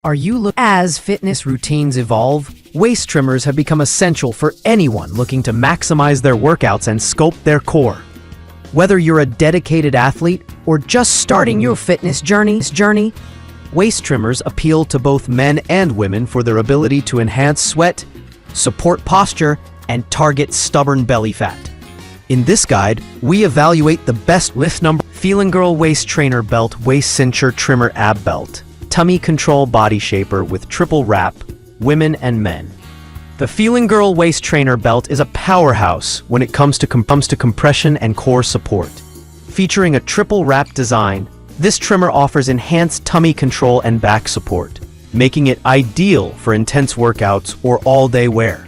As fitness routines evolve, waist trimmers have become essential for anyone looking to maximize their workouts and sculpt their core. Whether you're a dedicated athlete or just starting your fitness journey, waist trimmers appeal to both men and women for their ability to enhance sweat, support posture, and target stubborn belly fat. In this guide, we evaluate the best Feeling Girl Waist Trainer Belt Waist Cincher Trimmer Ab Belt. Tummy Control Body Shaper with Triple Wrap, Women and Men. The Feeling Girl Waist Trainer Belt is a powerhouse when it comes to compression and core support. Featuring a triple wrap design, this trimmer offers enhanced tummy control and back support, making it ideal for intense workouts or all-day wear.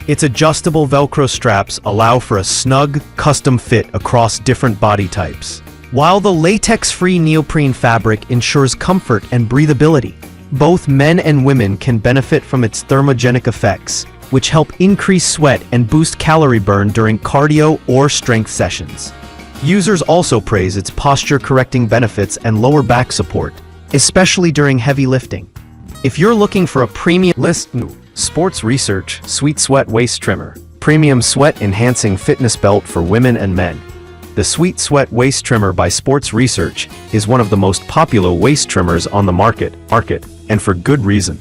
Its adjustable Velcro straps allow for a snug, custom fit across different body types, while the latex-free neoprene fabric ensures comfort and breathability. Both men and women can benefit from its thermogenic effects, which help increase sweat and boost calorie burn during cardio or strength sessions. Users also praise its posture-correcting benefits and lower back support, especially during heavy lifting. If you're looking for a premium Sports Research Sweet Sweat Waist Trimmer, premium sweat-enhancing fitness belt for women and men. The Sweet Sweat Waist Trimmer by Sports Research is one of the most popular waist trimmers on the market, and for good reason.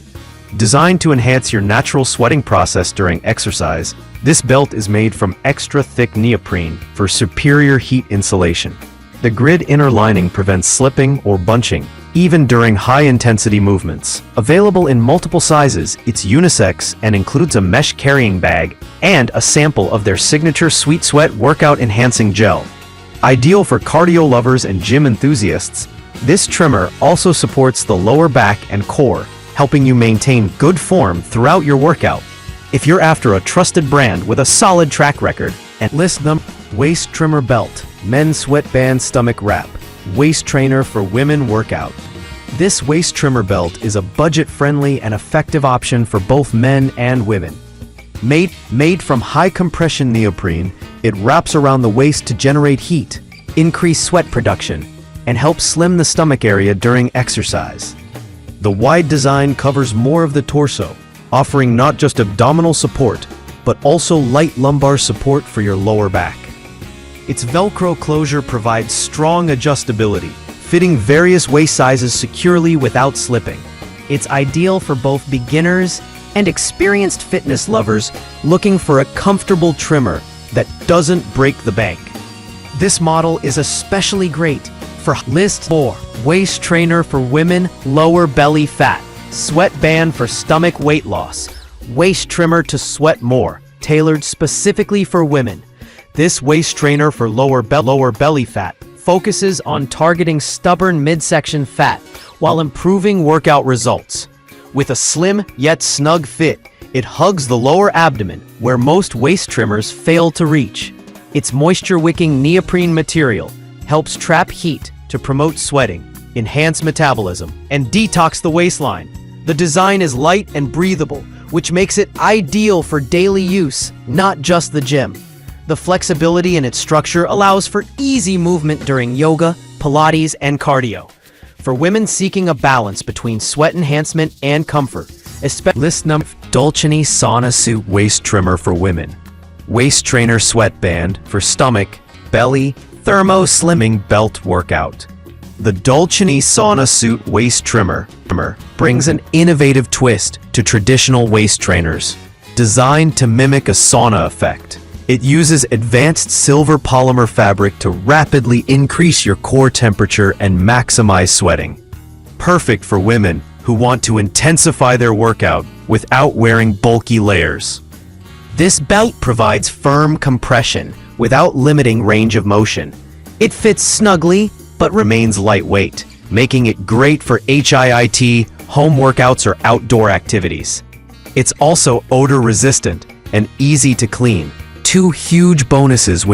Designed to enhance your natural sweating process during exercise, this belt is made from extra-thick neoprene for superior heat insulation. The grid inner lining prevents slipping or bunching, even during high-intensity movements. Available in multiple sizes, it's unisex and includes a mesh carrying bag and a sample of their signature Sweet Sweat workout-enhancing gel. Ideal for cardio lovers and gym enthusiasts, this trimmer also supports the lower back and core, helping you maintain good form throughout your workout. If you're after a trusted brand with a solid track record, and list them: Waist Trimmer Belt, Men's Sweatband Stomach Wrap, Waist Trainer for Women Workout. This waist trimmer belt is a budget-friendly and effective option for both men and women. Made from high-compression neoprene, it wraps around the waist to generate heat, increase sweat production, and help slim the stomach area during exercise. The wide design covers more of the torso, offering not just abdominal support, but also light lumbar support for your lower back. Its Velcro closure provides strong adjustability, fitting various waist sizes securely without slipping. It's ideal for both beginners and experienced fitness lovers looking for a comfortable trimmer that doesn't break the bank. This model is especially great for List 4. Waist Trainer for Women, Lower Belly Fat, Sweatband for Stomach Weight Loss, Waist Trimmer to Sweat More, tailored specifically for women. This waist trainer for lower belly fat focuses on targeting stubborn midsection fat while improving workout results. With a slim yet snug fit, it hugs the lower abdomen where most waist trimmers fail to reach. Its moisture-wicking neoprene material helps trap heat to promote sweating, enhance metabolism, and detox the waistline. The design is light and breathable, which makes it ideal for daily use, not just the gym. The flexibility in its structure allows for easy movement during yoga, Pilates, and cardio. For women seeking a balance between sweat enhancement and comfort, List number Dolce Sauna Suit Waist Trimmer for Women. Waist Trainer Sweatband for Stomach, Belly, Thermo Slimming Belt Workout. The Dolce Sauna Suit Waist Trimmer brings an innovative twist to traditional waist trainers. Designed to mimic a sauna effect, it uses advanced silver polymer fabric to rapidly increase your core temperature and maximize sweating. Perfect for women who want to intensify their workout without wearing bulky layers. This belt provides firm compression without limiting range of motion. It fits snugly but remains lightweight, making it great for HIIT, home workouts, or outdoor activities. It's also odor resistant and easy to clean. Two huge bonuses when